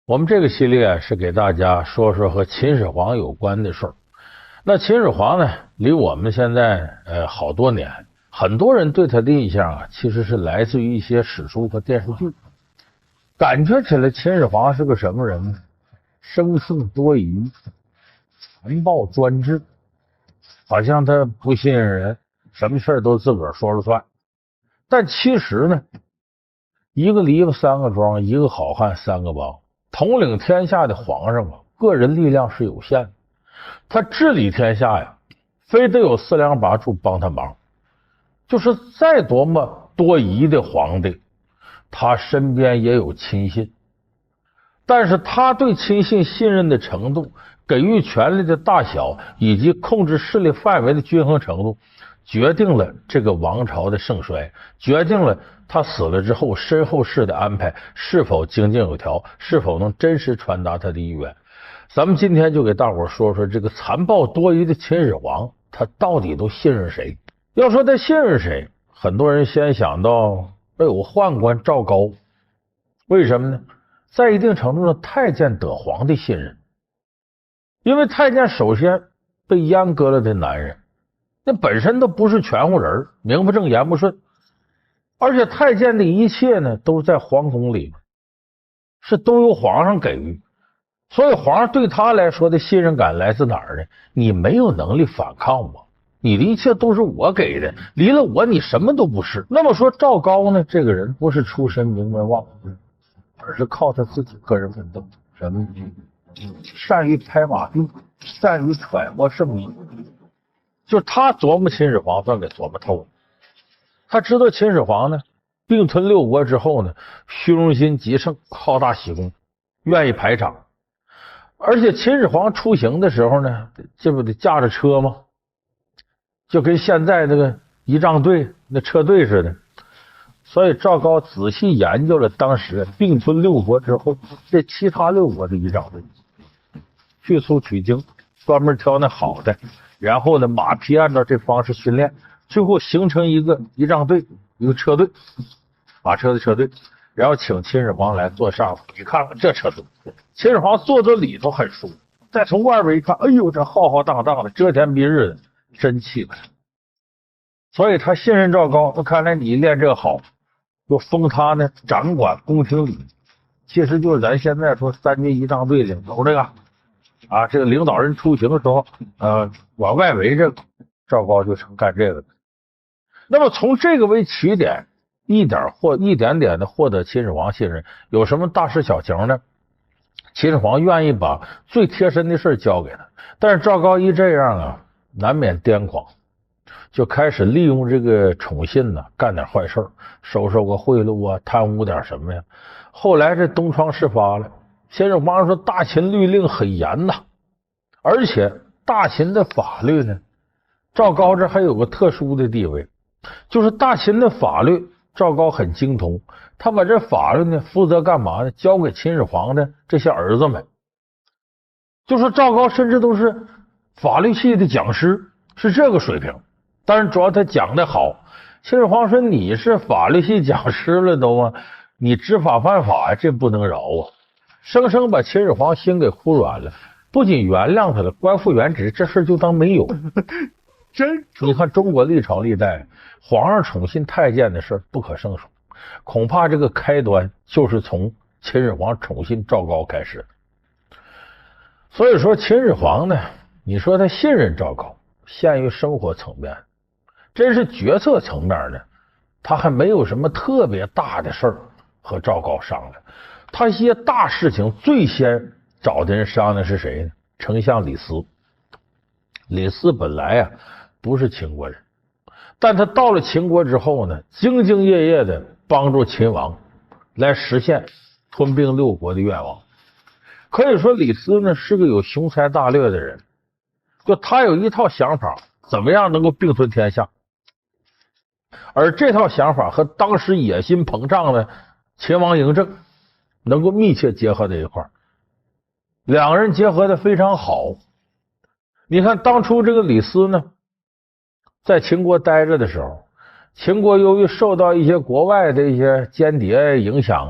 我们这个系列是给大家说说和秦始皇有关的事儿。那秦始皇呢，离我们现在好多年，很多人对他的印象其实是来自于一些史书和电视剧，感觉起来秦始皇是个什么人呢？生性多疑，残暴专制，好像他不信任人，什么事都自个儿说了算。但其实呢，一个篱笆三个桩，一个好汉三个帮。统领天下的皇上个人力量是有限的，他治理天下呀，非得有四梁八柱帮他忙。就是再多么多疑的皇帝，他身边也有亲信，但是他对亲信信任的程度、给予权力的大小以及控制势力范围的均衡程度，决定了这个王朝的盛衰，决定了他死了之后身后事的安排是否井井有条，是否能真实传达他的意愿。咱们今天就给大伙说说这个残暴多疑的秦始皇，他到底都信任谁？要说他信任谁，很多人先想到有宦官赵高。为什么呢？在一定程度上，太监得皇帝信任，因为太监首先被阉割了的男人，那本身都不是全乎人，名不正言不顺，而且太监的一切呢都在皇宫里，是都由皇上给予，所以皇上对他来说的信任感来自哪儿呢？你没有能力反抗我，你的一切都是我给的，离了我你什么都不是。那么说赵高呢，这个人不是出身名门望族，而是靠他自己个人奋斗。什么？善于拍马屁，善于揣摩圣明。就他琢磨秦始皇算给琢磨透了。他知道秦始皇呢并吞六国之后呢，虚荣心极盛，好大喜功，愿意排场。而且秦始皇出行的时候呢，这不得驾着车吗？就跟现在这个仪仗队那车队似的。所以赵高仔细研究了当时并吞六国之后这其他六国的仪仗队，去粗取精，专门挑那好的，然后呢马匹按照这方式训练，最后形成一个仪仗队，一个车队，马车的车队，然后请秦始皇来坐上。你看看这车队，秦始皇坐在里头很舒服，再从外边一看，哎呦，这浩浩荡荡的，遮天蔽日的，真气派。所以他信任赵高，那看来你练这个好，就封他呢掌管宫廷里，其实就是咱现在说三军仪仗队领头这个这个领导人出行的时候往外围这个，赵高就成干这个的。那么从这个为起点，一点点的获得秦始皇信任，有什么大事小情呢？秦始皇愿意把最贴身的事交给他，但是赵高一这样难免癫狂，就开始利用这个宠信干点坏事，收个贿赂贪污点什么呀。后来这东窗事发了，秦始皇说大秦律令很严而且大秦的法律呢，赵高这还有个特殊的地位，就是大秦的法律赵高很精通，他把这法律呢负责干嘛呢？交给秦始皇的这些儿子们。就说赵高甚至都是法律系的讲师，是这个水平。但是主要他讲的好，秦始皇说你是法律系讲师了都你知法犯法这不能饶生生把秦始皇心给哭软了，不仅原谅他了，官复原职，这事就当没有。真，你看中国历朝历代皇上宠信太监的事不可胜数，恐怕这个开端就是从秦始皇宠信赵高开始。所以说秦始皇呢，你说他信任赵高，限于生活层面，真是决策层面呢，他还没有什么特别大的事儿和赵高商量。他一些大事情最先找的人商量是谁呢？丞相李斯。李斯本来不是秦国人，但他到了秦国之后呢，兢兢业业的帮助秦王来实现吞并六国的愿望。可以说李斯呢是个有雄才大略的人，就他有一套想法，怎么样能够并吞天下。而这套想法和当时野心膨胀的秦王嬴政能够密切结合在一块儿，两个人结合的非常好。你看当初这个李斯呢在秦国待着的时候，秦国由于受到一些国外的一些间谍影响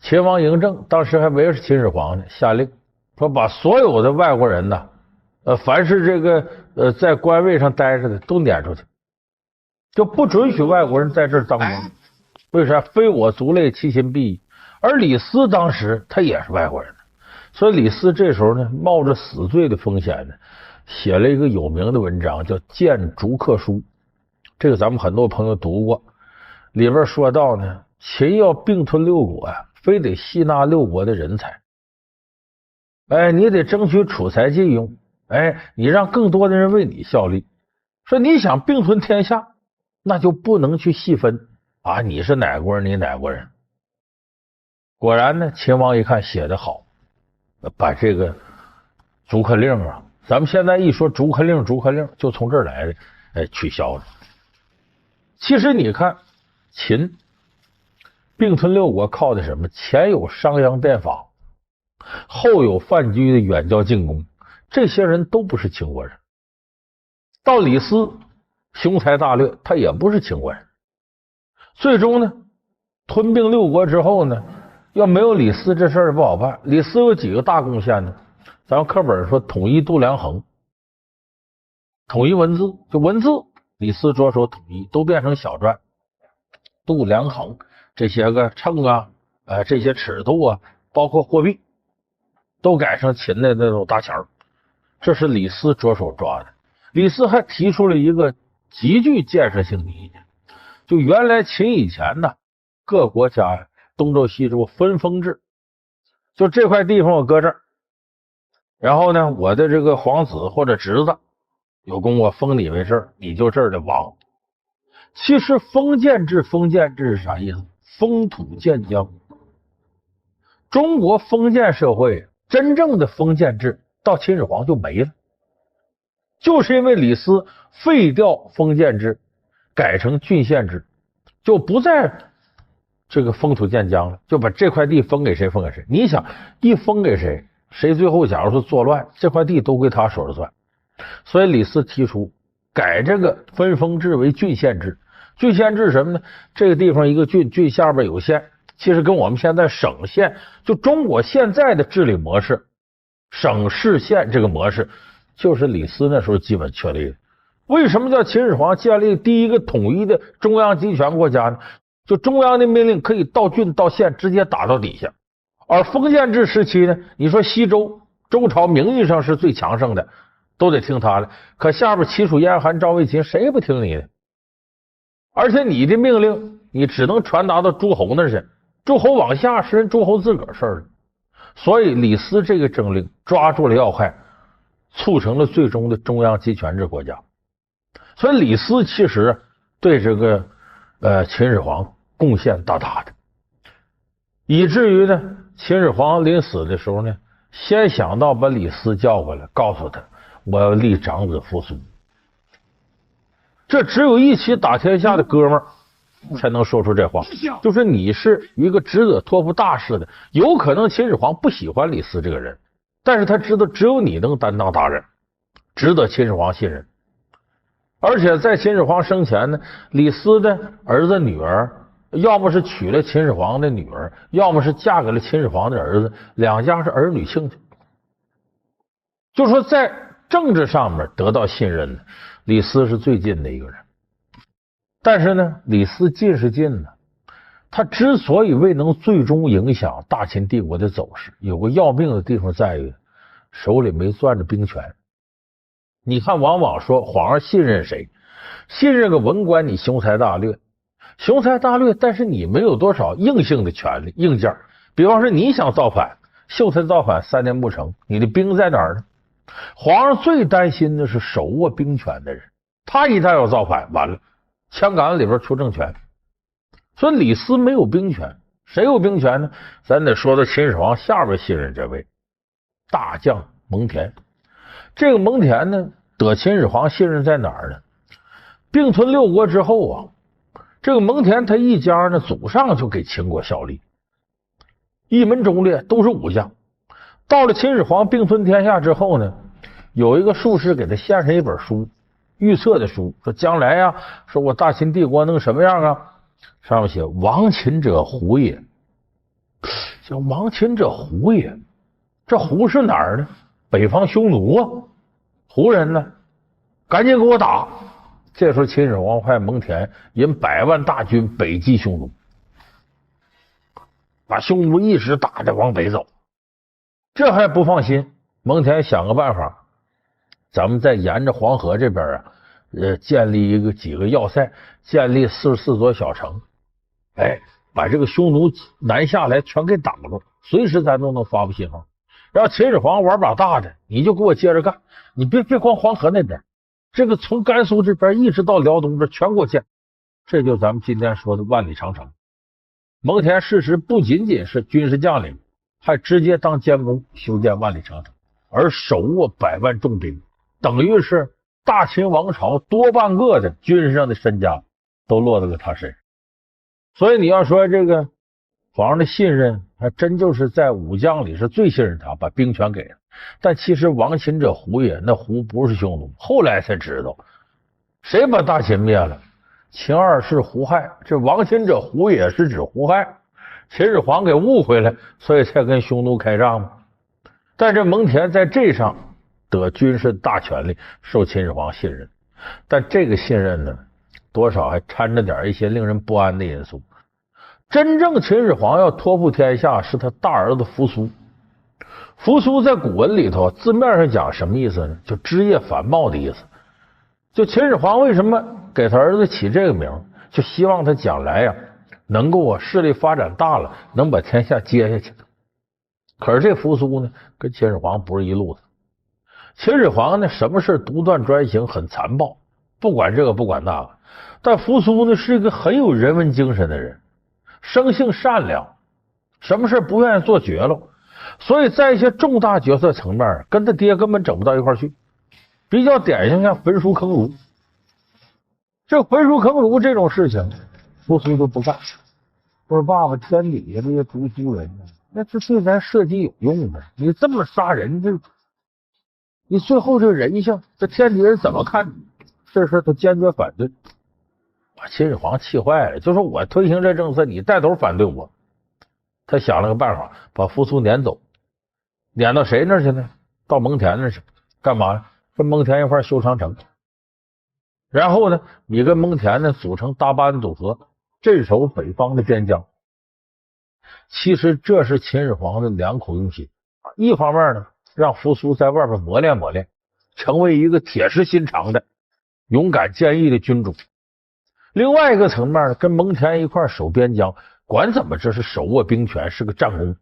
秦王嬴政当时还没是秦始皇呢，下令说把所有的外国人呢，凡是这个在官位上待着的都撵出去，就不准许外国人在这儿当官。为啥？非我族类，其心必异。而李斯当时他也是外国人，所以李斯这时候呢，冒着死罪的风险呢，写了一个有名的文章，叫《谏逐客书》。这个咱们很多朋友读过，里边说到呢，秦要并吞六国呀，非得吸纳六国的人才。哎，你得争取储才济用，哎，你让更多的人为你效力。说你想并吞天下，那就不能去细分啊，你是哪国人，你哪国人。果然呢，秦王一看写得好，把这个逐客令啊，咱们现在一说逐客令就从这儿来的，取消了。其实你看秦并吞六国靠的什么？前有商鞅变法，后有范雎的远交近攻，这些人都不是秦国人。到李斯雄才大略，他也不是秦国人。最终呢，吞并六国之后呢，要没有李斯这事儿不好办。李斯有几个大贡献呢？咱们课本说统一度量衡，统一文字，就文字李斯着手统一，都变成小篆。度量衡这些个秤啊，这些尺度啊，包括货币，都改成秦的那种大钱儿。这是李斯着手抓的。李斯还提出了一个极具建设性的意见，就原来秦以前呢，各国家东周西周分封制，就这块地方我搁这儿，然后呢，我的这个皇子或者侄子有功，我封你为这儿，你就这儿的王。其实封建制是啥意思？封土建疆。中国封建社会真正的封建制到秦始皇就没了，就是因为李斯废掉封建制，改成郡县制，就不再这个封土建疆了，就把这块地封给谁封给谁。你想一封给谁，谁最后假如说作乱，这块地都归他手里算。所以李斯提出改这个分封制为郡县制。郡县制什么呢？这个地方一个郡，郡下边有县，其实跟我们现在省县，就中国现在的治理模式，省市县这个模式，就是李斯那时候基本确立的。为什么叫秦始皇建立第一个统一的中央集权国家呢？就中央的命令可以到郡到县直接打到底下。而封建制时期呢，你说西周周朝名义上是最强盛的，都得听他的，可下边齐楚燕韩赵魏秦谁也不听你的，而且你的命令你只能传达到诸侯那儿去，诸侯往下是人诸侯自个儿事儿了。所以李斯这个政令抓住了要害，促成了最终的中央集权制国家。所以李斯其实对这个秦始皇贡献大大的，以至于呢，秦始皇临死的时候呢，先想到把李斯叫过来，告诉他我要立长子扶苏。这只有一起打天下的哥们儿才能说出这话，就是你是一个只得托付大事的。有可能秦始皇不喜欢李斯这个人，但是他知道只有你能担当大任，值得秦始皇信任。而且在秦始皇生前呢，李斯的儿子女儿要么是娶了秦始皇的女儿，要么是嫁给了秦始皇的儿子，两家是儿女亲家。就说在政治上面得到信任的，李斯是最近的一个人。但是呢，李斯近是近呢，他之所以未能最终影响大秦帝国的走势，有个要命的地方在于手里没攥着兵权。你看，往往说皇上信任谁，信任个文官，你雄才大略，但是你没有多少硬性的权利硬件。比方说你想造反，秀才造反3年不成，你的兵在哪儿呢？皇上最担心的是手握兵权的人，他一旦要造反，完了枪杆子里边出政权。所以李斯没有兵权，谁有兵权呢？咱得说到秦始皇下边信任这位大将蒙恬。这个蒙恬呢，得秦始皇信任在哪儿呢？并吞六国之后啊，这个蒙恬他一家呢，祖上就给秦国效力，一门忠烈，都是武将。到了秦始皇并吞天下之后呢，有一个术士给他献上一本书，预测的书，说将来啊，说我大秦帝国能什么样啊？上面写亡秦者胡也，叫亡秦者胡也。这胡是哪儿呢？北方匈奴啊，胡人呢，赶紧给我打！这时候秦始皇派蒙恬引100万大军北击匈奴，把匈奴一直打着往北走。这还不放心，蒙恬想个办法，咱们再沿着黄河这边啊，建立几个要塞，建立44座小城，把这个匈奴南下来全给挡住，随时咱都能发布信号。让秦始皇玩把大的，你就给我接着干，你别光黄河那边，这个从甘肃这边一直到辽东这全给我建。这就咱们今天说的万里长城。蒙恬事实不仅仅是军事将领，还直接当监工修建万里长城，而手握100万重兵，等于是大秦王朝多半个的军事上的身家都落到了他身上。所以你要说这个皇上的信任，还真就是在武将里是最信任他，把兵权给了。但其实亡秦者胡也，那胡不是匈奴，后来才知道谁把大秦灭了。秦二世胡亥，这亡秦者胡也是指胡亥，秦始皇给误会了，所以才跟匈奴开仗嘛。但这蒙恬在这上得军事大权力，受秦始皇信任，但这个信任呢，多少还掺着点一些令人不安的因素。真正秦始皇要托付天下是他大儿子扶苏。扶苏在古文里头字面上讲什么意思呢？就枝叶繁茂的意思。就秦始皇为什么给他儿子起这个名，就希望他将来呀能够势力发展大了，能把天下接下去。可是这扶苏呢，跟秦始皇不是一路子。秦始皇呢，什么事独断专行，很残暴，不管这个不管那个。但扶苏呢，是一个很有人文精神的人，生性善良，什么事不愿意做绝了，所以在一些重大决策层面跟他爹根本整不到一块去。比较典型，像焚书坑儒，这焚书坑儒这种事情扶苏都不干。说爸爸，天底下这些读书人呢，那是对咱社稷有用的，你这么杀人，你最后这人性，这天底下人怎么看？这事他坚决反对，把秦始皇气坏了，就说我推行这政策，你带头反对我。他想了个办法，把扶苏撵走，撵到谁那去呢？到蒙恬那去，干嘛呢？跟蒙恬一块修长城，然后呢，你跟蒙恬呢组成大班组合，镇守北方的边疆。其实这是秦始皇的良苦用心，一方面呢，让扶苏在外边磨练磨练，成为一个铁石心肠的勇敢坚毅的君主；另外一个层面呢，跟蒙恬一块守边疆，管怎么这是手握兵权，是个战功。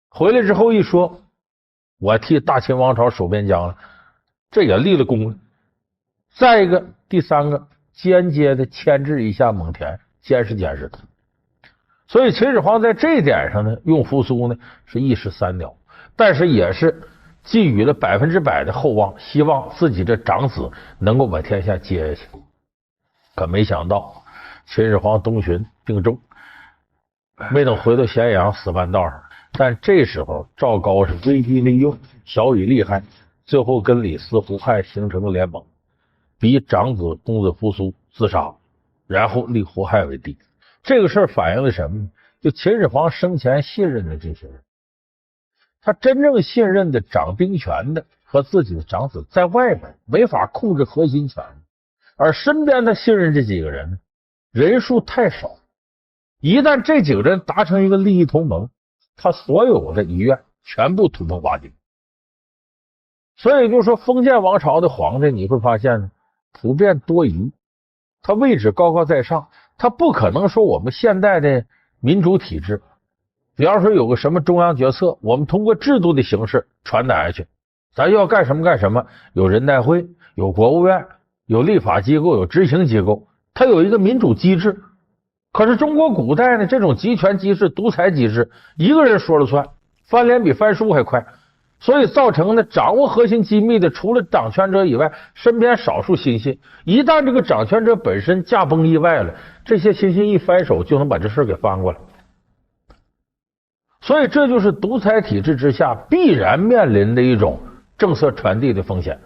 回来之后一说，我替大秦王朝守边疆了，这也立了功了。再一个，第三个，间接的牵制一下蒙恬，监视监视他。所以秦始皇在这一点上呢，用扶苏呢是一石三鸟，但是也是寄予了100%的厚望，希望自己这长子能够把天下接下去。可没想到秦始皇东巡病重，没等回到咸阳，死半道上。但这时候赵高是危机利用，小以利害，最后跟李斯、胡亥形成了联盟，逼长子公子扶苏自杀，然后立胡亥为帝。这个事儿反映了什么呢？就秦始皇生前信任的这些人，他真正信任的掌兵权的和自己的长子在外面没法控制核心权，而身边他信任这几个人呢，人数太少。一旦这几个人达成一个利益同盟，他所有的遗愿全部土崩瓦解。所以就说封建王朝的皇帝，你会发现呢，普遍多疑，他位置高高在上，他不可能说我们现代的民主体制，比方说有个什么中央决策，我们通过制度的形式传达下去，咱要干什么干什么，有人代会，有国务院，有立法机构，有执行机构，它有一个民主机制。可是中国古代呢，这种集权机制、独裁机制，一个人说了算，翻脸比翻书还快，所以造成呢，掌握核心机密的除了掌权者以外，身边少数亲信。一旦这个掌权者本身驾崩意外了，这些亲信一翻手就能把这事给翻过来。所以这就是独裁体制之下必然面临的一种政策传递的风险。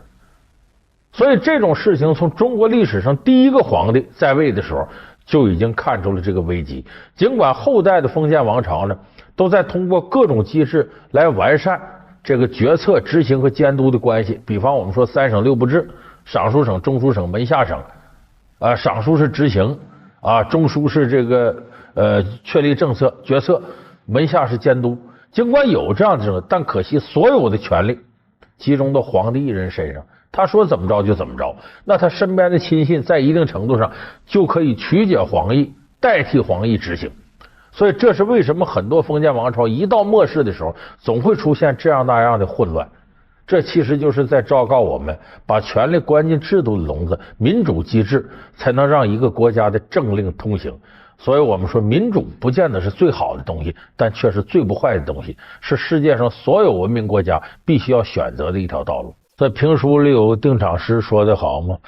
所以这种事情从中国历史上第一个皇帝在位的时候就已经看出了这个危机。尽管后代的封建王朝呢，都在通过各种机制来完善这个决策、执行和监督的关系。比方我们说三省六部制，尚书省、中书省、门下省，尚书是执行，中书是这个确立政策、决策，门下是监督。尽管有这样的制度，但可惜所有的权力集中到皇帝一人身上，他说怎么着就怎么着。那他身边的亲信在一定程度上就可以曲解皇意，代替皇意执行。所以这是为什么很多封建王朝一到末世的时候，总会出现这样那样的混乱。这其实就是在昭告我们，把权力关进制度的笼子，民主机制才能让一个国家的政令通行。所以我们说，民主不见得是最好的东西，但却是最不坏的东西，是世界上所有文明国家必须要选择的一条道路。在评书里有定场诗说得好嘛，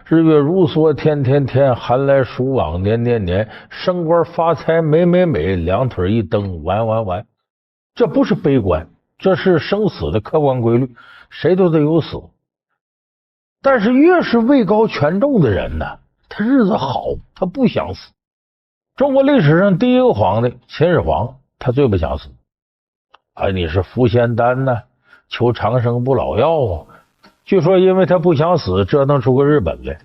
日月如梭天天天，寒来暑往年年年，升官发财美美美，两腿一蹬完完完。这不是悲观，这是生死的客观规律，谁都得有死。但是越是位高权重的人呢，他日子好，他不想死。中国历史上第一个皇帝秦始皇，他最不想死。你是服仙丹呢，求长生不老药啊。据说因为他不想死，折腾出个日本来。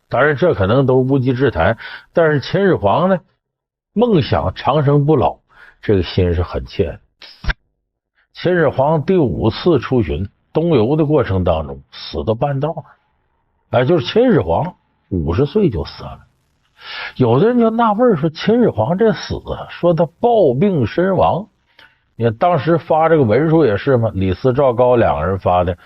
当然这可能都是无稽之谈，但是秦始皇呢，梦想长生不老，这个心是很切的。秦始皇第5次出巡东游的过程当中，死到半道，就是秦始皇50岁就死了。有的人就纳闷说，秦始皇这死说他暴病身亡。你看当时发这个文书也是嘛，李斯、赵高两个人发的，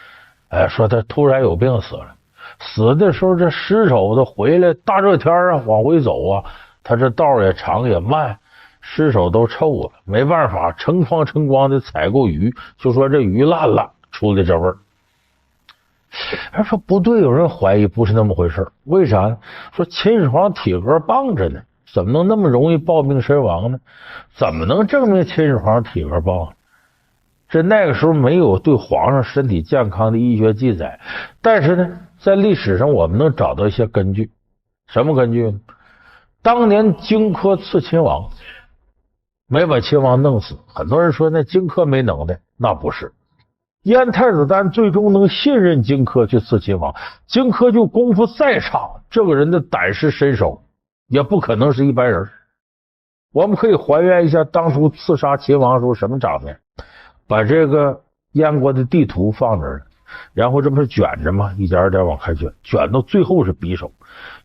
说他突然有病死了。死的时候这尸首都回来，大热天往回走他这道也长也慢，尸首都臭了，没办法，成筐成筐的采购鱼，就说这鱼烂了，出的这味儿。他说不对，有人怀疑不是那么回事。为啥呢？说秦始皇体格棒着呢，怎么能那么容易暴病身亡呢？怎么能证明秦始皇体格棒？那个时候没有对皇上身体健康的医学记载，但是呢，在历史上我们能找到一些根据。什么根据呢？当年荆轲刺秦王，没把秦王弄死。很多人说那荆轲没能耐，那不是。燕太子丹最终能信任荆轲去刺秦王，荆轲就功夫再差，这个人的胆识身手也不可能是一般人。我们可以还原一下当初刺杀秦王时候什么场面，把这个燕国的地图放这儿了，然后这不是卷着吗？一点点往开卷，卷到最后是匕首。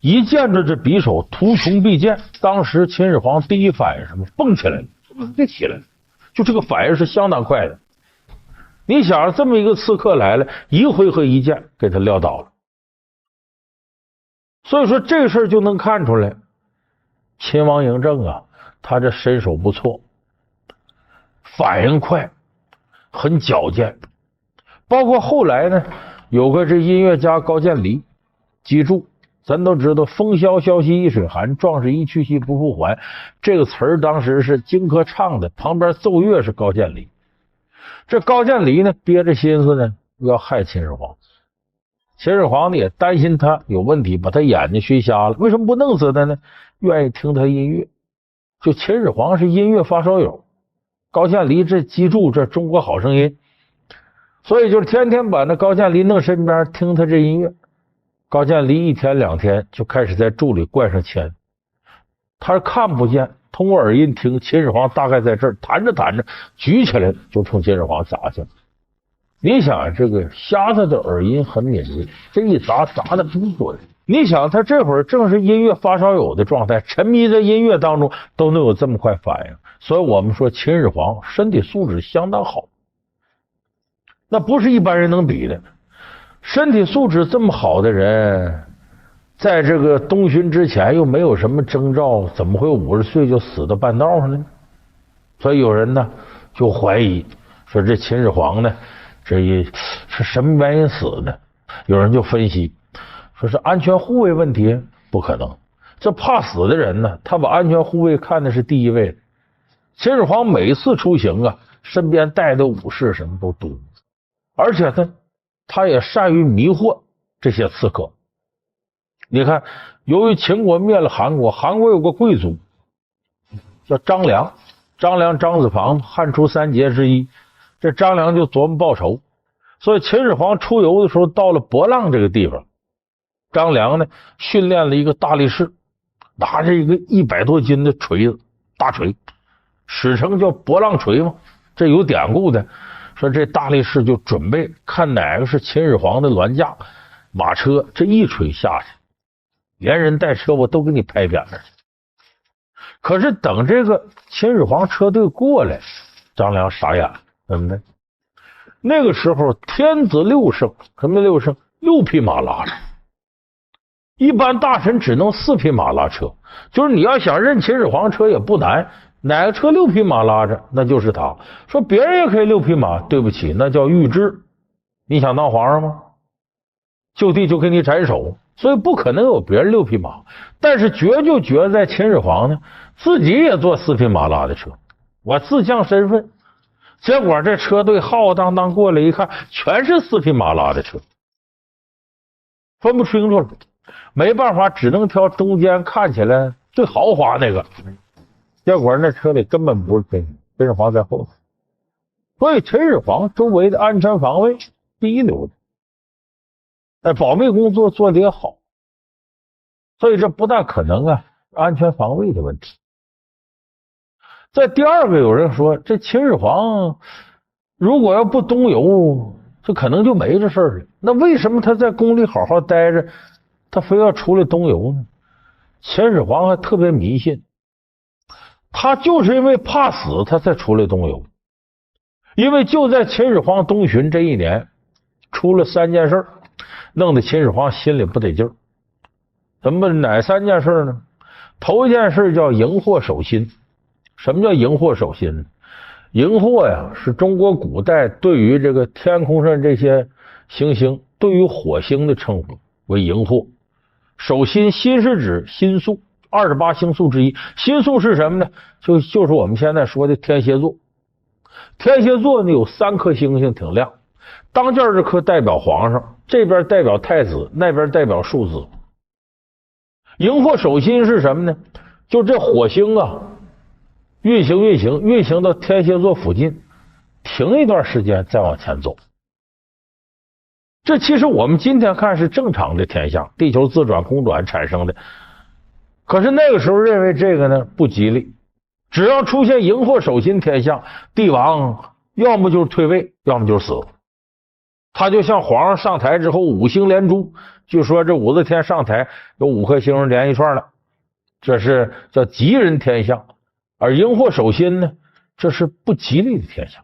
一见着这匕首，图穷匕见。当时秦始皇第一反应是什么？蹦起来了，就起来了，就这个反应是相当快的。你想这么一个刺客来了，一回合一剑给他撂倒了。所以说这事儿就能看出来，秦王嬴政他这身手不错，反应快，很矫健。包括后来呢，有个这音乐家高渐离，记住咱都知道风萧萧兮易水寒，壮士一去兮不复还，这个词儿当时是荆轲唱的，旁边奏乐是高渐离。这高渐离呢，憋着心思呢，要害秦始皇。秦始皇呢也担心他有问题，把他眼睛熏瞎了。为什么不弄死他呢？愿意听他音乐。就秦始皇是音乐发烧友，高渐离这记住这中国好声音，所以就是天天把那高渐离弄身边听他这音乐。高渐离1天2天就开始在柱里灌上铅，他是看不见，通过耳音听秦始皇大概在这儿，弹着弹着举起来就冲秦始皇砸去了。你想这个瞎子的耳音很敏锐，这一砸的不准。你想他这会儿正是音乐发烧友的状态，沉迷在音乐当中都能有这么快反应，所以我们说秦始皇身体素质相当好，那不是一般人能比的。身体素质这么好的人，在这个东巡之前又没有什么征兆，怎么会50岁就死到半道上呢？所以有人呢就怀疑说这秦始皇呢，这是什么原因死的？有人就分析说是安全护卫问题，不可能。这怕死的人呢，他把安全护卫看的是第一位的。秦始皇每次出行身边带的武士什么都多，而且他也善于迷惑这些刺客。你看由于秦国灭了韩国，韩国有个贵族叫张良，张良张子房汉初三杰之一，这张良就琢磨报仇，所以秦始皇出游的时候到了博浪这个地方，张良呢训练了一个大力士，拿着一个100多斤的锤子，大锤，史称叫博浪锤嘛，这有典故的，说这大力士就准备看哪个是秦始皇的銮驾马车，这一锤下去，连人带车我都给你拍扁了。可是等这个秦始皇车队过来，张良傻眼了，怎么的？那个时候天子6乘，什么6乘？6匹马拉着，一般大臣只能4匹马拉车，就是你要想认秦始皇车也不难，哪个车6匹马拉着，那就是他。说别人也可以6匹马，对不起，那叫御制。你想当皇上吗？就地就给你斩首，所以不可能有别人6匹马。但是绝就绝在秦始皇呢，自己也坐4匹马拉的车，我自降身份。结果这车队浩浩荡荡过来一看，全是4匹马拉的车，分不清楚了，没办法，只能挑中间看起来最豪华那个。结果那车里根本不是秦始皇在后头，所以秦始皇周围的安全防卫第一流的，保密工作做得也好，所以这不但可能安全防卫的问题。在第二个，有人说这秦始皇如果要不东游，这可能就没这事儿了。那为什么他在宫里好好待着，他非要出来东游呢？秦始皇还特别迷信，他就是因为怕死，他才出来东游。因为就在秦始皇东巡这一年，出了3件事，弄得秦始皇心里不得劲儿。怎么哪3件事呢？头一件事叫荧惑守心。什么叫荧惑守心呢？荧惑呀，是中国古代对于这个天空上这些行星，对于火星的称呼为荧惑。守心，心是指星宿，28星宿之一。星宿是什么呢？就是我们现在说的天蝎座。天蝎座呢有3颗星星挺亮，当间这颗代表皇上，这边代表太子，那边代表庶子。荧惑守心是什么呢？就这火星运行到天蝎座附近，停一段时间再往前走。这其实我们今天看是正常的天象，地球自转公转产生的。可是那个时候认为这个呢不吉利，只要出现荧惑守心天象，帝王要么就是退位，要么就是死。他就像皇上上台之后5星连珠，据说这武则天上台有5颗星连一串了，这是叫吉人天象。而荧惑守心呢，这是不吉利的天象。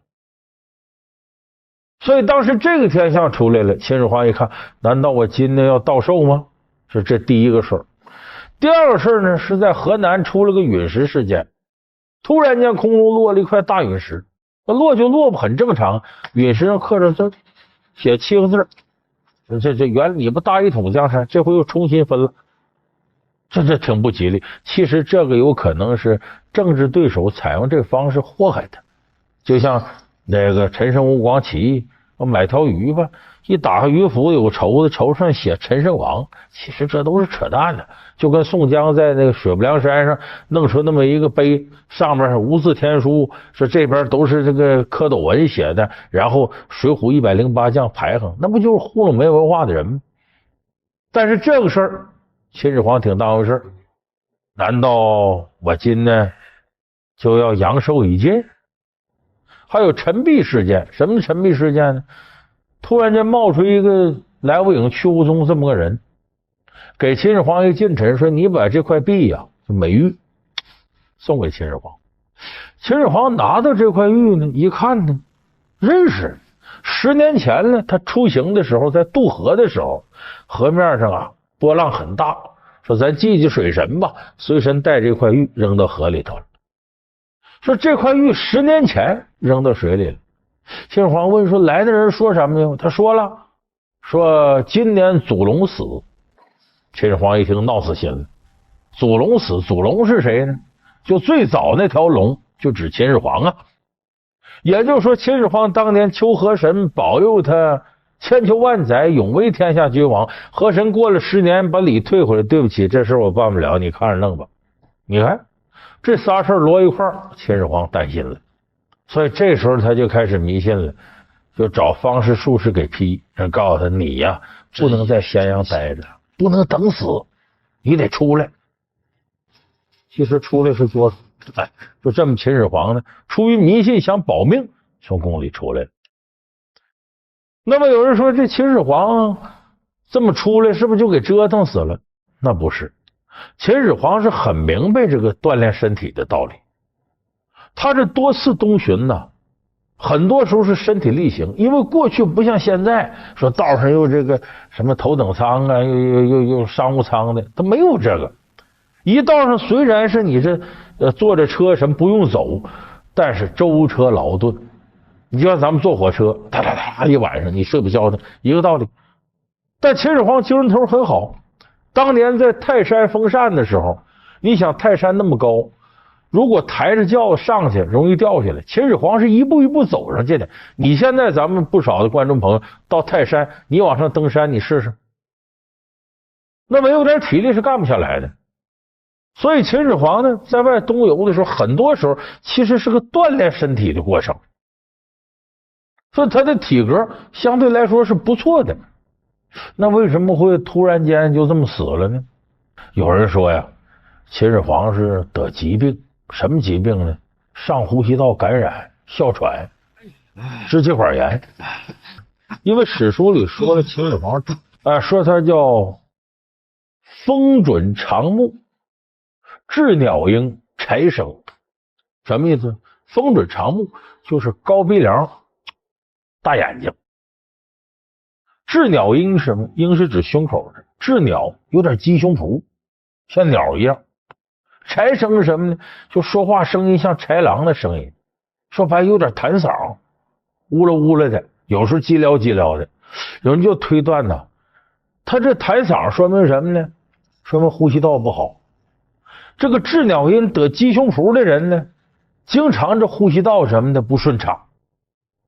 所以当时这个天象出来了，秦始皇一看，难道我今天要到寿吗？是这第一个事儿。第二个事儿呢，是在河南出了个陨石事件，突然间空中落了一块大陨石，那落就落吧，很正常。陨石上刻着这写7个字，这原你不大一统江山，这回又重新分了。这挺不吉利。其实这个有可能是政治对手采用这个方式祸害他，就像那个陈胜吴广起义，我买条鱼吧，一打开鱼腹有个绸子，绸上写陈胜王，其实这都是扯淡的。就跟宋江在那个雪不梁山上弄出那么一个碑，上面无字天书，说这边都是这个蝌蚪文写的，然后水浒108将排行，那不就是糊弄没文化的人吗？但是这个事儿秦始皇挺当回事，难道我今呢就要阳寿已尽？还有陈璧事件，什么陈璧事件呢？突然间冒出一个来无影去无踪这么个人，给秦始皇一个近臣，说你把这块璧美玉送给秦始皇。秦始皇拿到这块玉呢，一看呢，认识。10年前呢，他出行的时候，在渡河的时候，河面上波浪很大，说咱祭祭水神吧，随身带这块玉扔到河里头了。说这块玉10年前扔到水里了。秦始皇问说来的人说什么呢？他说了，说今年祖龙死。秦始皇一听闹死心了，祖龙死，祖龙是谁呢？就最早那条龙，就指秦始皇啊。也就是说秦始皇当年求河神保佑他千秋万载，永为天下君王。和珅过了10年，把礼退回来，对不起，这事我办不了，你看着弄吧。你看这仨事摞一块儿，秦始皇担心了，所以这时候他就开始迷信了，就找方士术士给批，人告诉他，你呀不能在咸阳待着，不能等死，你得出来。其实出来是说，就这么秦始皇呢，出于迷信想保命，从宫里出来了。那么有人说，这秦始皇这么出来，是不是就给折腾死了？那不是，秦始皇是很明白这个锻炼身体的道理。他这多次东巡呢，很多时候是身体力行，因为过去不像现在说道上有这个什么头等舱啊，又商务舱的，他没有这个。一道上虽然是你这坐着车什么不用走，但是舟车劳顿。你就像咱们坐火车，哒哒哒一晚上你睡不消停，一个道理。但秦始皇精神头很好，当年在泰山封禅的时候，你想泰山那么高，如果抬着轿上去容易掉下来，秦始皇是一步一步走上去的。你现在咱们不少的观众朋友到泰山，你往上登山你试试，那没有点体力是干不下来的。所以秦始皇呢，在外东游的时候，很多时候其实是个锻炼身体的过程，所以他的体格相对来说是不错的。那为什么会突然间就这么死了呢？有人说呀，秦始皇是得疾病，什么疾病呢？上呼吸道感染、哮喘、支气管炎。因为史书里说了秦始皇说他叫风准长目，雉鸟鹰，柴生。什么意思？风准长目就是高鼻梁、大眼睛。雉鸟鹰是什么？鹰是指胸口的，雉鸟有点鸡胸脯，像鸟一样。柴生是什么呢？就说话声音像豺狼的声音，说白有点痰嗓，呜了呜了的，有时候叽撩叽撩的。有人就推断呢，他这痰嗓说明什么呢？说明呼吸道不好。这个雉鸟鹰得鸡胸脯的人呢，经常这呼吸道什么的不顺畅，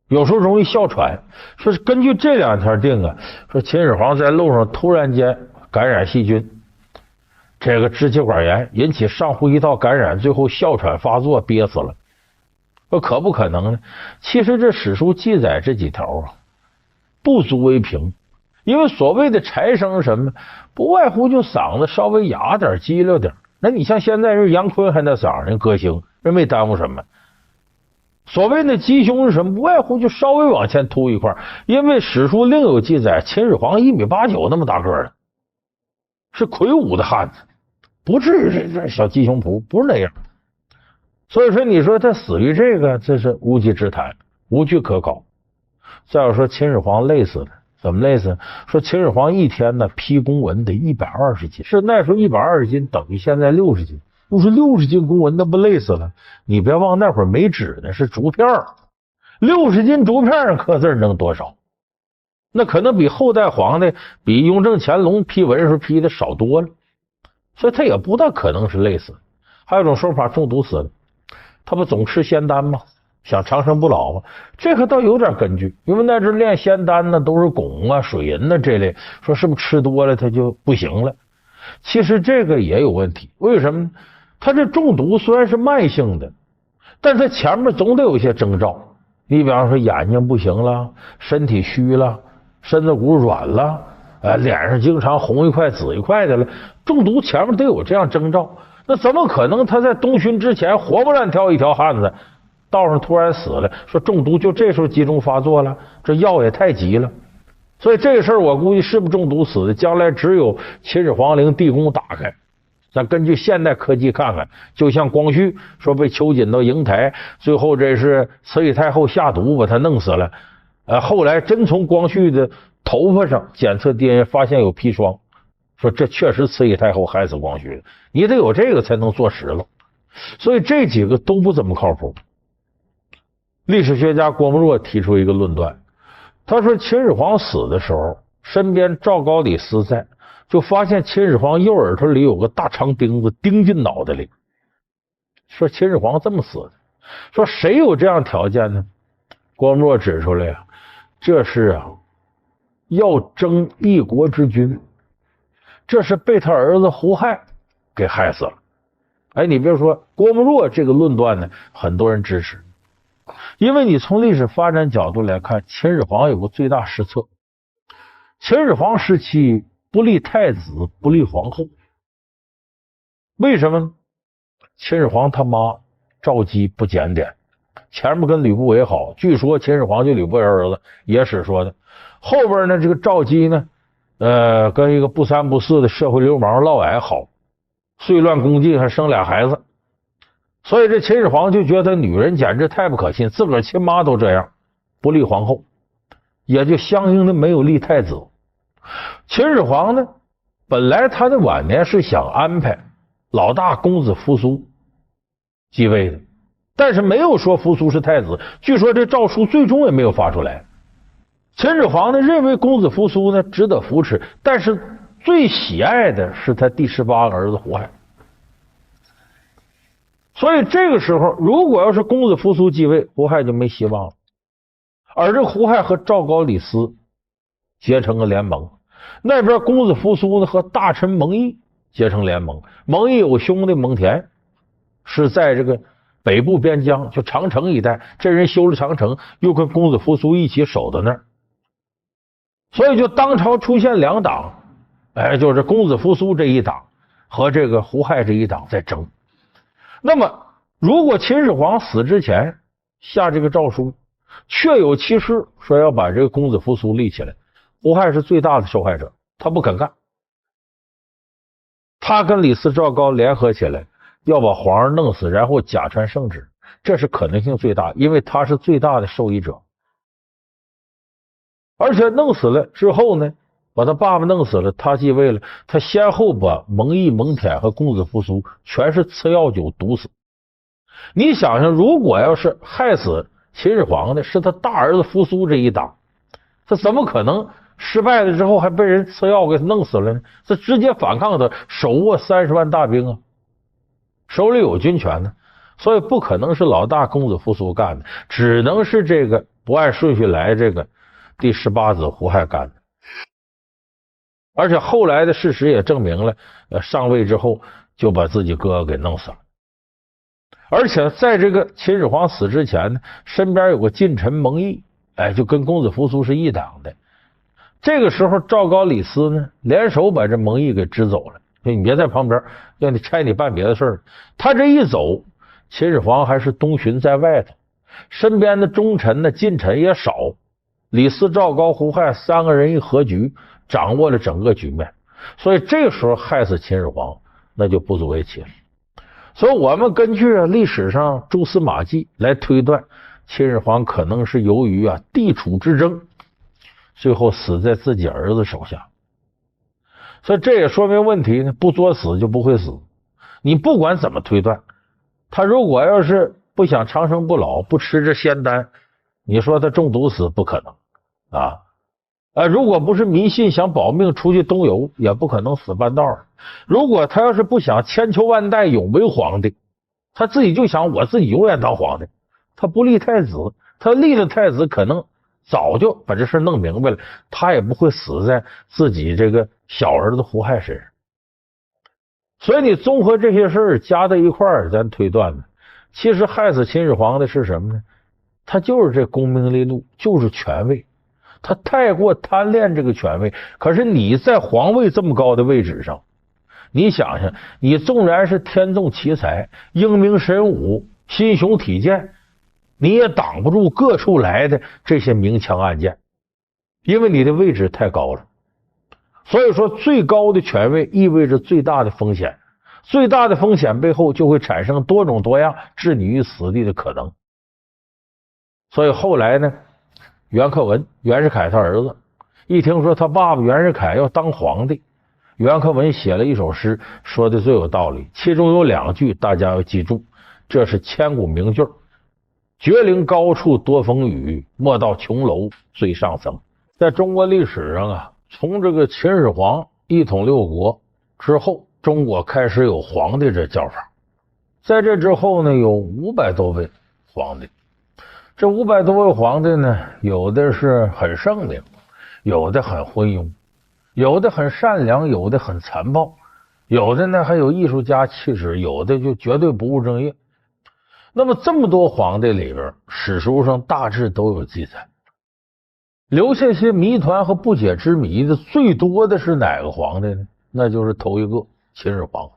有时候容易哮喘。说是根据这2条定啊，说秦始皇在路上突然间感染细菌，这个支气管炎引起上呼吸道感染，最后哮喘发作憋死了。说可不可能呢？其实这史书记载这几条啊，不足为凭。因为所谓的柴生什么，不外乎就嗓子稍微哑点、激溜点。那你像现在人杨坤还那嗓，人歌星，人没耽误什么。所谓的鸡胸是什么？不外乎就稍微往前凸一块。因为史书另有记载，秦始皇1.89米那么大个的，是魁梧的汉子，不至于这小鸡胸脯，不是那样。所以说，你说他死于这个，这是无稽之谈，无据可考。再有说秦始皇累死的，怎么累死？说秦始皇一天呢批公文得120斤，是那时候120斤等于现在60斤。不是60斤公文，那不累死了？你别忘那会儿没纸呢，是竹片，60斤竹片上刻字能多少？那可能比后代皇帝，比雍正、乾隆批文时候批的少多了，所以他也不大可能是累死。还有一种说法，中毒死的，他不总吃仙丹吗？想长生不老吗？这个倒有点根据，因为那阵炼仙丹呢都是汞啊、水银啊这类，说是不是吃多了他就不行了？其实这个也有问题，为什么呢？他这中毒虽然是慢性的，但他前面总得有一些征兆。你比方说眼睛不行了，身体虚了，身子骨软了，脸上经常红一块紫一块的了，中毒前面得有这样征兆。那怎么可能他在东巡之前活蹦乱跳一条汉子，道上突然死了？说中毒就这时候集中发作了，这药也太急了。所以这个事儿我估计是不是中毒死的，将来只有秦始皇陵地宫打开，咱根据现代科技看看。就像光绪说被囚禁到瀛台，最后这是慈禧太后下毒把他弄死了，后来真从光绪的头发上检测 DNA 发现有砒霜，说这确实慈禧太后害死光绪的。你得有这个才能坐实了。所以这几个都不怎么靠谱。历史学家郭沫若提出一个论断，他说秦始皇死的时候，身边赵高李斯在，就发现秦始皇右耳朵里有个大长钉子钉进脑袋里。说秦始皇这么死的，说谁有这样条件呢？郭沫若指出来这是要争一国之君，这是被他儿子胡亥给害死了。哎，你别说，郭沫若这个论断呢，很多人支持，因为你从历史发展角度来看，秦始皇有个最大失策。秦始皇时期不立太子，不立皇后，为什么呢？秦始皇他妈赵姬不检点，前面跟吕不韦好，据说秦始皇就吕不韦儿子，野史说的。后边呢，这个赵姬呢，跟一个不三不四的社会流氓嫪毐好，遂乱宫禁，还生俩孩子。所以这秦始皇就觉得女人简直太不可信，自个儿亲妈都这样，不立皇后，也就相应的没有立太子。秦始皇呢，本来他的晚年是想安排老大公子扶苏继位的，但是没有说扶苏是太子，据说这诏书最终也没有发出来。秦始皇呢认为公子扶苏呢值得扶持，但是最喜爱的是他第18个儿子胡亥。所以这个时候，如果要是公子扶苏继位，胡亥就没希望了。而这胡亥和赵高、李斯结成了联盟，那边公子扶苏呢和大臣蒙毅结成联盟。蒙毅有兄弟蒙恬，是在这个北部边疆，就长城一带，这人修了长城，又跟公子扶苏一起守在那儿，所以就当朝出现两党，就是公子扶苏这一党和这个胡亥这一党在争。那么如果秦始皇死之前下这个诏书，确有其事，说要把这个公子扶苏立起来，胡亥是最大的受害者，他不肯干。他跟李斯、赵高联合起来，要把皇上弄死，然后假传圣旨，这是可能性最大，因为他是最大的受益者。而且弄死了之后呢，把他爸爸弄死了，他继位了，他先后把蒙毅、蒙恬和公子扶苏全是吃药酒毒死。你想想，如果要是害死秦始皇的是他大儿子扶苏这一党，他怎么可能失败了之后还被人吃药给弄死了呢？他直接反抗他，手握30万大兵啊，手里有军权呢，所以不可能是老大公子扶苏干的，只能是这个不按顺序来这个第18子胡亥干的。而且后来的事实也证明了，上位之后就把自己哥哥给弄死了。而且在这个秦始皇死之前呢，身边有个近臣蒙毅，就跟公子扶苏是一党的。这个时候赵高、李斯呢联手把这蒙毅给支走了，你别在旁边，让你差你办别的事儿。他这一走，秦始皇还是东巡在外头，身边的忠臣呢近臣也少，李斯、赵高、胡亥3个人一合局，掌握了整个局面，所以这个时候害死秦始皇那就不足为奇了。所以我们根据历史上蛛丝马迹来推断，秦始皇可能是由于地处之争，最后死在自己儿子手下。所以这也说明问题呢，不作死就不会死。你不管怎么推断，他如果要是不想长生不老，不吃这仙丹，你说他中毒死不可能如果不是迷信想保命出去东游，也不可能死半道儿。如果他要是不想千秋万代永为皇帝，他自己就想我自己永远当皇帝，他不立太子，他立了太子可能早就把这事弄明白了，他也不会死在自己这个小儿子胡亥身上。所以你综合这些事儿加在一块儿，咱推断呢，其实害死秦始皇的是什么呢？他就是这功名利禄，就是权位。他太过贪恋这个权位，可是你在皇位这么高的位置上，你想想，你纵然是天纵奇才、英明神武、心雄体健，你也挡不住各处来的这些明枪暗箭，因为你的位置太高了。所以说，最高的权位意味着最大的风险，最大的风险背后就会产生多种多样置你于死地的可能。所以后来呢，袁克文，袁世凯他儿子，一听说他爸爸袁世凯要当皇帝，袁克文写了一首诗，说的最有道理，其中有2句大家要记住，这是千古名句：绝岭高处多风雨，莫到琼楼最上层。在中国历史上从这个秦始皇一统6国之后，中国开始有皇帝这叫法。在这之后呢，有500多位皇帝。这500多位皇帝呢，有的是很圣明，有的很昏庸，有的很善良，有的很残暴，有的呢还有艺术家气质，有的就绝对不务正业。那么这么多皇帝里边，史书上大致都有记载。留下些谜团和不解之谜的最多的是哪个皇帝呢？那就是头一个秦始皇。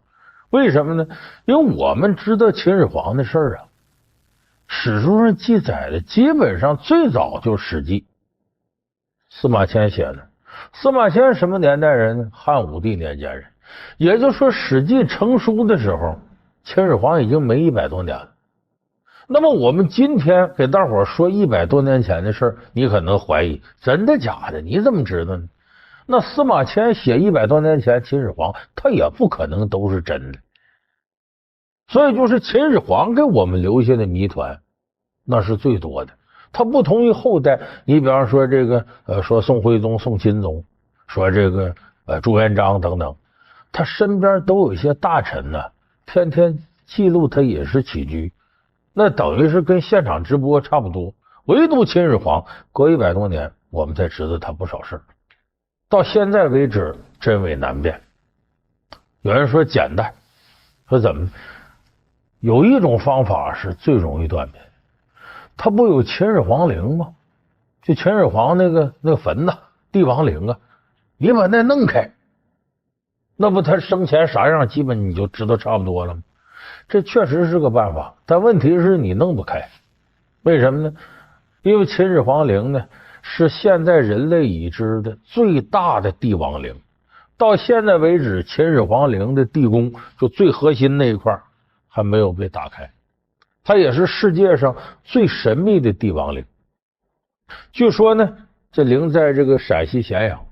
为什么呢？因为我们知道秦始皇的事儿啊，史书上记载的基本上最早就是《史记》，司马迁写的。司马迁什么年代人呢？汉武帝年间人。也就是说，《史记》成书的时候，秦始皇已经没100多年了。那么我们今天给大伙说100多年前的事儿，你可能怀疑真的假的？你怎么知道呢？那司马迁写100多年前秦始皇，他也不可能都是真的。所以就是秦始皇给我们留下的谜团，那是最多的。他不同于后代，你比方说这个说宋徽宗、宋钦宗，说这个朱元璋等等，他身边都有一些大臣呢，天天记录他饮食起居。那等于是跟现场直播差不多，唯独秦始皇隔100多年，我们才知道他不少事儿。到现在为止，真伪难辨。有人说简单，说怎么？有一种方法是最容易断辨。他不有秦始皇陵吗？就秦始皇那个坟呐，帝王陵啊，你把那弄开，那不他生前啥样，基本你就知道差不多了吗？这确实是个办法，但问题是你弄不开。为什么呢？因为秦始皇陵呢是现在人类已知的最大的帝王陵，到现在为止，秦始皇陵的地宫就最核心那一块还没有被打开，它也是世界上最神秘的帝王陵。据说呢，这陵在这个陕西咸阳，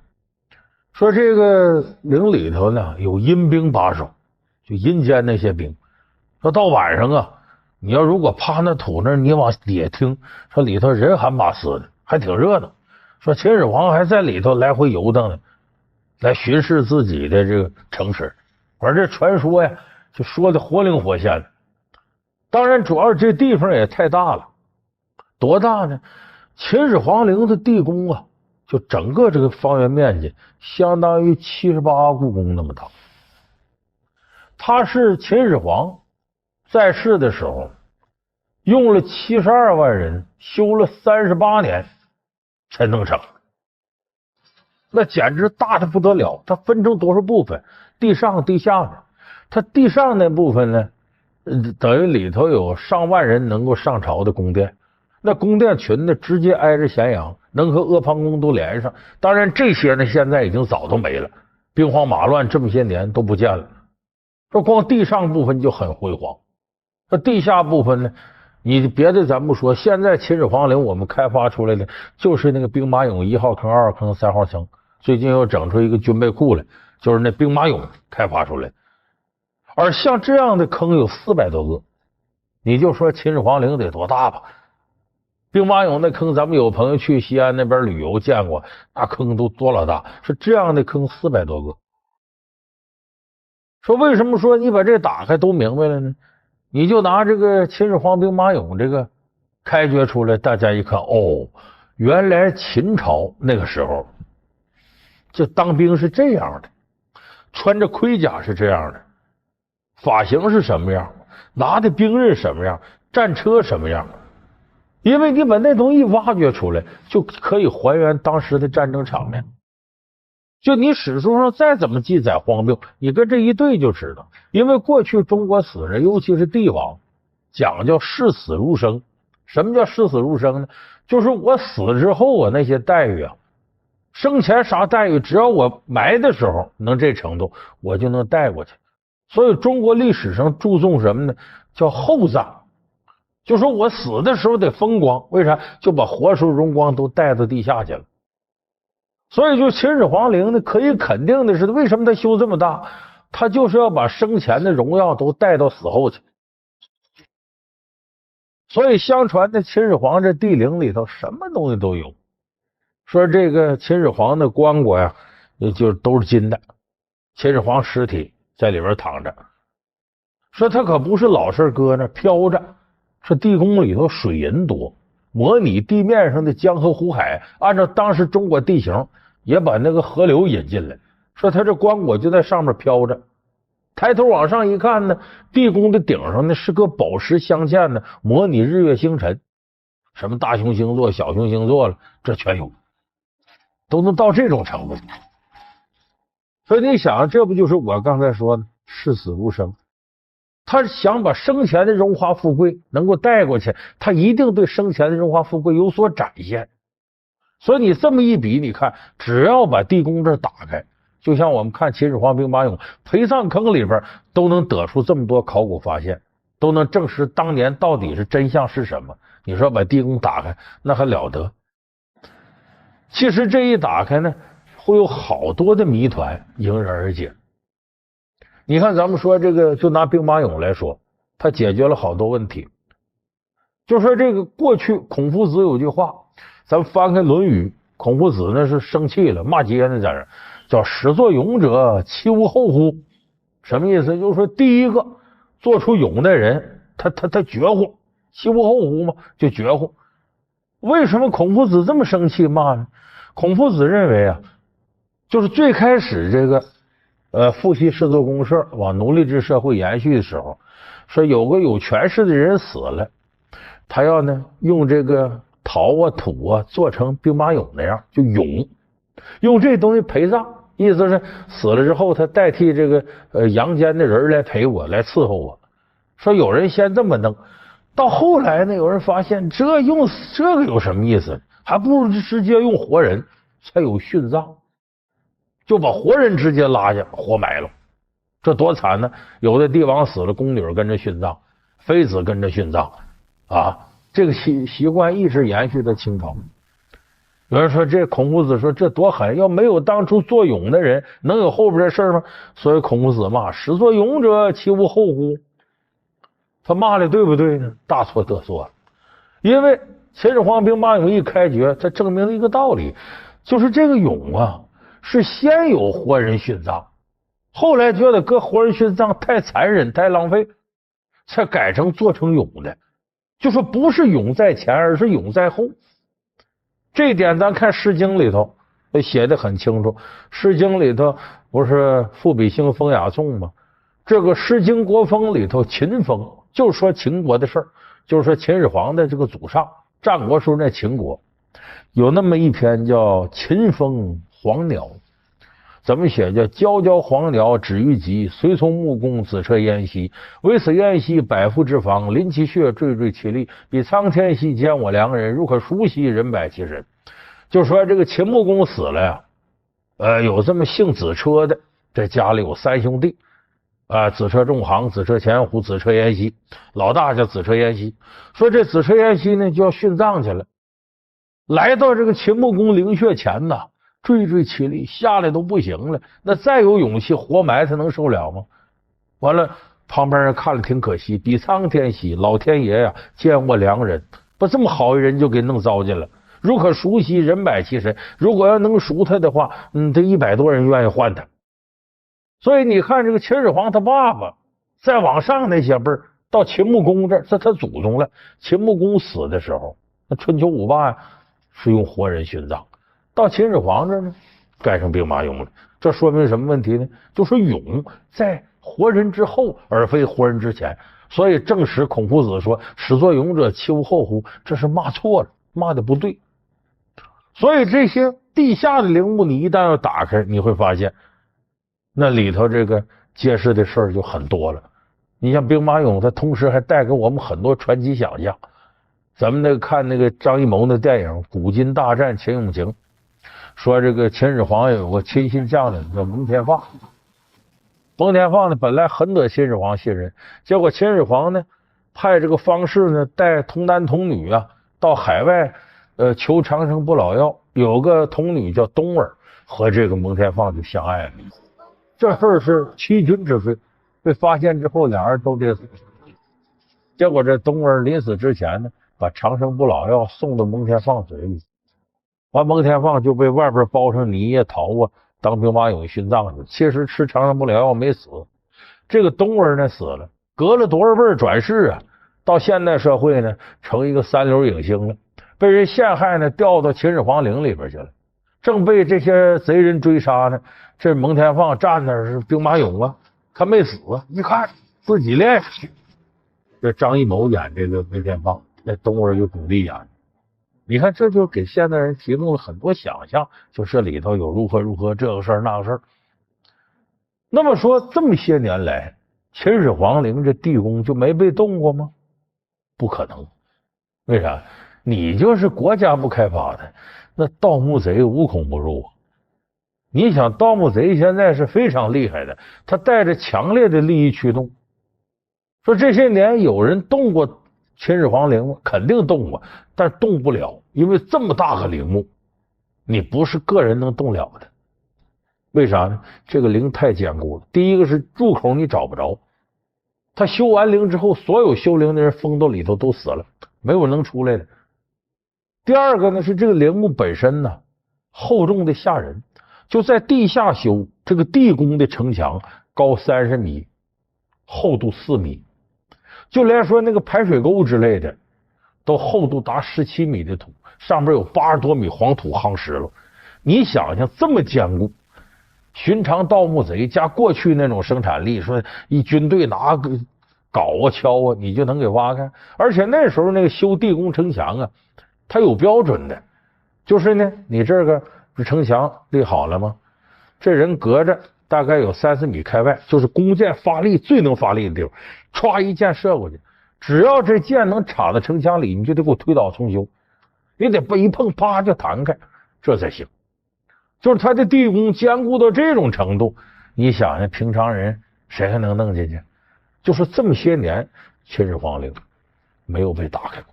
说这个陵里头呢有阴兵把守，就阴间那些兵。说到晚上啊，你要如果趴那土那儿，你往底下听，说里头人喊马嘶的，还挺热闹。说秦始皇还在里头来回游荡呢，来巡视自己的这个城池。反正这传说呀，就说的活灵活现的。当然，主要这地方也太大了，多大呢？秦始皇陵的地宫啊，就整个这个方圆面积相当于78故宫那么大。他是秦始皇在世的时候，用了72万人修了38年才弄成，那简直大的不得了。它分成多少部分？地上、地下的。它地上那部分呢，等于里头有上万人能够上朝的宫殿。那宫殿群呢，直接挨着咸阳，能和阿房宫都连上。当然，这些呢，现在已经早都没了，兵荒马乱这么些年都不见了。这光地上部分就很辉煌。那地下部分呢？你别的咱不说，现在秦始皇陵我们开发出来的就是那个兵马俑1号坑、2号坑、3号坑，最近又整出一个军备库来，就是那兵马俑开发出来。而像这样的坑有400多个，你就说秦始皇陵得多大吧？兵马俑那坑，咱们有朋友去西安那边旅游见过，那坑都多老大，是这样的坑400多个。说为什么说你把这打开都明白了呢？你就拿这个秦始皇兵马俑这个开掘出来，大家一看，哦，原来秦朝那个时候这当兵是这样的，穿着盔甲是这样的，发型是什么样，拿的兵刃什么样，战车什么样。因为你把那东西挖掘出来，就可以还原当时的战争场面。就你史书上再怎么记载荒谬，你跟这一对就知道。因为过去中国死人，尤其是帝王，讲究视死如生。什么叫视死如生呢？就是我死之后啊，那些待遇啊，生前啥待遇，只要我埋的时候能这程度，我就能带过去。所以中国历史上注重什么呢？叫厚葬。就说我死的时候得风光，为啥？就把活时候荣光都带到地下去了。所以就秦始皇陵呢，可以肯定的是，为什么他修这么大？他就是要把生前的荣耀都带到死后去。所以相传的秦始皇这帝陵里头什么东西都有。说这个秦始皇的棺椁呀，也就都是金的，秦始皇尸体在里边躺着。说他可不是老是搁那飘着，说地宫里头水银多，模拟地面上的江河湖海，按照当时中国地形，也把那个河流引进来，说他这棺椁就在上面飘着。抬头往上一看呢，地宫的顶上呢是个宝石镶嵌的，模拟日月星辰，什么大熊星座、小熊星座了，这全有，都能到这种程度。所以你想，这不就是我刚才说的视死如生？他想把生前的荣华富贵能够带过去，他一定对生前的荣华富贵有所展现。所以你这么一比，你看，只要把地宫这打开，就像我们看秦始皇兵马俑陪葬坑里边，都能得出这么多考古发现，都能证实当年到底是真相是什么。你说把地宫打开，那还了得？其实这一打开呢，会有好多的谜团迎刃而解。你看，咱们说这个，就拿兵马俑来说，它解决了好多问题。就说这个过去孔夫子有句话，咱们翻开《论语》，孔夫子那是生气了，骂街呢，在这叫始作俑者，其无后乎？什么意思？就是说，第一个做出俑的人，他绝乎，其无后乎嘛，就绝乎。为什么孔夫子这么生气骂呢？孔夫子认为啊，就是最开始这个父系氏族公社往奴隶制社会延续的时候，说有个有权势的人死了，他要呢用这个陶啊土啊做成兵马俑那样，就俑，用这东西陪葬，意思是死了之后他代替这个阳间的人来陪我，来伺候我。说有人先这么弄，到后来呢，有人发现这用这个有什么意思，还不如直接用活人，才有殉葬，就把活人直接拉下活埋了，这多惨呢！有的帝王死了，宫女跟着殉葬，妃子跟着殉葬啊，这个习惯一直延续到清朝。有人说这孔夫子说这多狠，要没有当初做俑的人，能有后边的事吗？所以孔夫子骂始作俑者，其无后乎？他骂的对不对呢？大错特错了。因为秦始皇兵马俑一开掘，它证明了一个道理，就是这个俑啊是先有活人殉葬，后来觉得搁活人殉葬太残忍太浪费，才改成做成俑的。就说不是俑在前，而是俑在后。这一点咱看《诗经》里头写的很清楚，《诗经》里头不是赋比兴风雅颂吗？这个《诗经国风》里头秦风就说秦国的事儿，就是说秦始皇的这个祖上，战国时候那秦国有那么一篇叫《秦风黄鸟》，怎么写？叫皎皎黄鸟止于极，随从穆公子车燕兮，为此燕兮百夫之防，临其穴惴惴其力，比苍天兮见我良人，如可熟悉人百其身。就说这个秦穆公死了呀，有这么姓子车的，这家里有三兄弟子车仲行、子车钱虎、子车延禧，老大叫子车延禧。说这子车延禧呢就要殉葬去了，来到这个秦穆公陵穴前呐，惴惴其力，下来都不行了，那再有勇气活埋他能受了吗？完了，旁边人看了挺可惜，比苍天兮，老天爷呀，见我良人，把这么好一人就给弄糟践了。如可赎兮，人百其身，如果要能赎他的话，这100多人愿意换他。所以你看这个秦始皇他爸爸再往上那些辈儿，到秦穆公这儿，这他祖宗了。秦穆公死的时候，那春秋五霸是用活人殉葬，到秦始皇这儿呢改成兵马俑了。这说明什么问题呢？就是俑在活人之后，而非活人之前。所以正史孔夫子说始作俑者，其无后乎？这是骂错了，骂的不对。所以这些地下的陵墓你一旦要打开，你会发现那里头这个揭示的事儿就很多了。你像兵马俑，它同时还带给我们很多传奇想象。咱们看那个张艺谋的电影《古今大战秦俑情》，说这个秦始皇有个亲信将领叫蒙天放。蒙天放呢本来很得秦始皇信任，结果秦始皇呢派这个方士呢带童男童女到海外求长生不老药，有个童女叫东儿，和这个蒙天放就相爱了。这事儿是欺君之罪，被发现之后两人都得死。结果这东儿临死之前呢，把长生不老药送到蒙天放嘴里，完蒙天放就被外边包上泥呀陶当兵马俑殉葬去。其实吃长生不老药没死，这个东儿呢死了，隔了多少辈转世到现代社会呢成一个三流影星了，被人陷害呢调到秦始皇陵里边去了。正被这些贼人追杀呢，这蒙天放站那是兵马俑啊，他没死啊，一看自己练下去。这张艺谋演这个梅天放，那东儿有巩俐演，你看这就给现代人提供了很多想象，就这里头有如何这个事儿那个事儿。那么说这么些年来，秦始皇陵这地宫就没被动过吗？不可能。为啥？你就是国家不开发的，那盗墓贼无孔不入啊。你想盗墓贼现在是非常厉害的，他带着强烈的利益驱动。说这些年有人动过秦始皇陵吗？肯定动过，但动不了，因为这么大个陵墓，你不是个人能动了的。为啥呢？这个陵太坚固了。第一个是入口你找不着，他修完陵之后，所有修陵的人封到里头都死了，没有能出来的。第二个呢是这个陵墓本身呢厚重的吓人，就在地下修这个地宫的城墙高30米，厚度4米，就连说那个排水沟之类的都厚度达17米的土，上边有80多米黄土夯实了。你想想这么坚固，寻常盗墓贼加过去那种生产力，说一军队拿个镐啊锹啊你就能给挖开。而且那时候那个修地宫城墙啊，它有标准的，就是呢你这个城墙立好了吗？这人隔着大概有30米开外，就是弓箭发力最能发力的地方，歘一箭射过去，只要这箭能插到城墙里，你就得给我推倒重修，你得一碰啪就弹开，这才行。就是他的地宫坚固到这种程度，你想想平常人谁还能弄进去？就是这么些年秦始皇陵没有被打开过，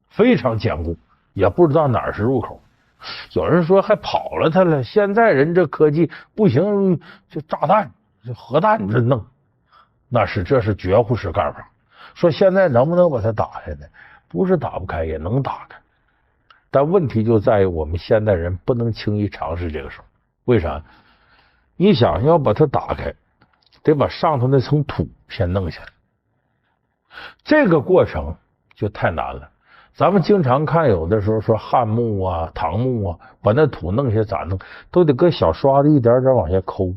非常坚固，也不知道哪儿是入口。有人说还跑了他了，现在人这科技不行，就炸弹就核弹这弄，这是绝户式干法。说现在能不能把它打开呢？不是打不开，也能打开。但问题就在于我们现代人不能轻易尝试这个事儿。为啥？你想要把它打开，得把上头那层土先弄下来，这个过程就太难了。咱们经常看有的时候说汉墓啊唐墓啊，把那土弄下咋弄？都得跟小刷子一点点往下抠。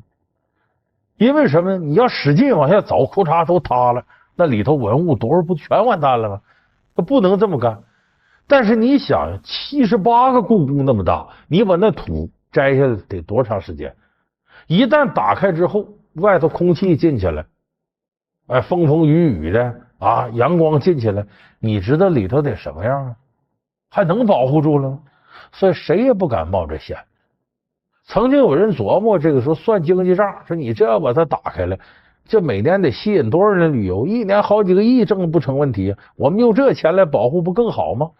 因为什么？你要使劲往下凿，裤衩都塌了，那里头文物多少不全完蛋了吗？那不能这么干。但是你想78个故宫那么大，你把那土摘下来得多长时间？一旦打开之后，外头空气进去了，风风雨雨的啊，阳光进去了，你知道里头得什么样啊？还能保护住了吗？所以谁也不敢冒这险。曾经有人琢磨这个时候算经济账，说你这要把它打开了，这每年得吸引多少人旅游，一年好几个亿挣不成问题，我们用这钱来保护不更好吗？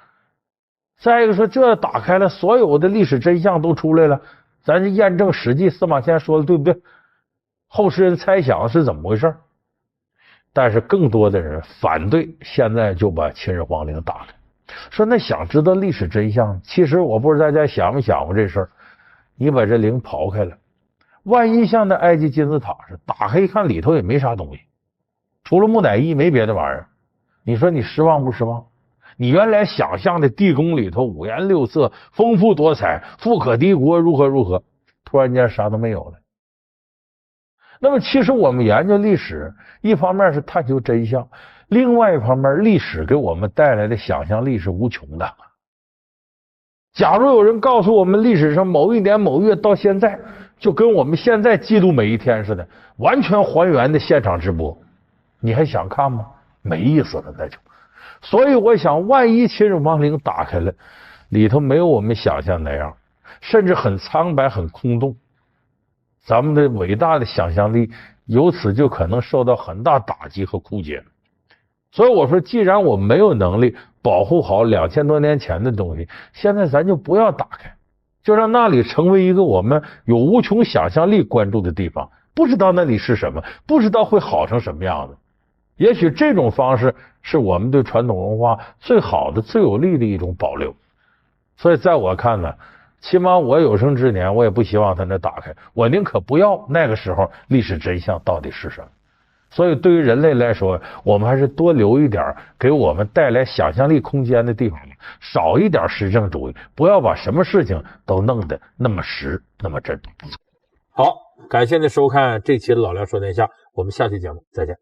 再一个说，这打开了，所有的历史真相都出来了，咱是验证史记司马迁说的对不对？后世人猜想是怎么回事？但是更多的人反对，现在就把秦始皇陵打开，说那想知道历史真相，其实我不知道大家想没想过这事儿，你把这陵刨开了，万一像那埃及金字塔似的，打开一看里头也没啥东西，除了木乃伊没别的玩意儿，你说你失望不失望？你原来想象的地宫里头五颜六色、丰富多彩、富可敌国，如何，突然间啥都没有了。那么其实我们研究历史，一方面是探求真相，另外一方面历史给我们带来的想象力是无穷的。假如有人告诉我们历史上某一年某月到现在就跟我们现在记录每一天似的，完全还原的现场直播，你还想看吗？没意思了，那就。所以我想，万一秦始皇陵打开了，里头没有我们想象那样，甚至很苍白很空洞，咱们的伟大的想象力由此就可能受到很大打击和枯竭。所以我说，既然我们没有能力保护好2000多年前的东西，现在咱就不要打开，就让那里成为一个我们有无穷想象力关注的地方，不知道那里是什么，不知道会好成什么样子。也许这种方式是我们对传统文化最好的、最有利的一种保留。所以在我看呢，起码我有生之年，我也不希望它能打开，我宁可不要那个时候历史真相到底是什么。所以对于人类来说，我们还是多留一点给我们带来想象力空间的地方，少一点实证主义，不要把什么事情都弄得那么实那么真。好，感谢您收看这期的老梁说天下，我们下期节目再见。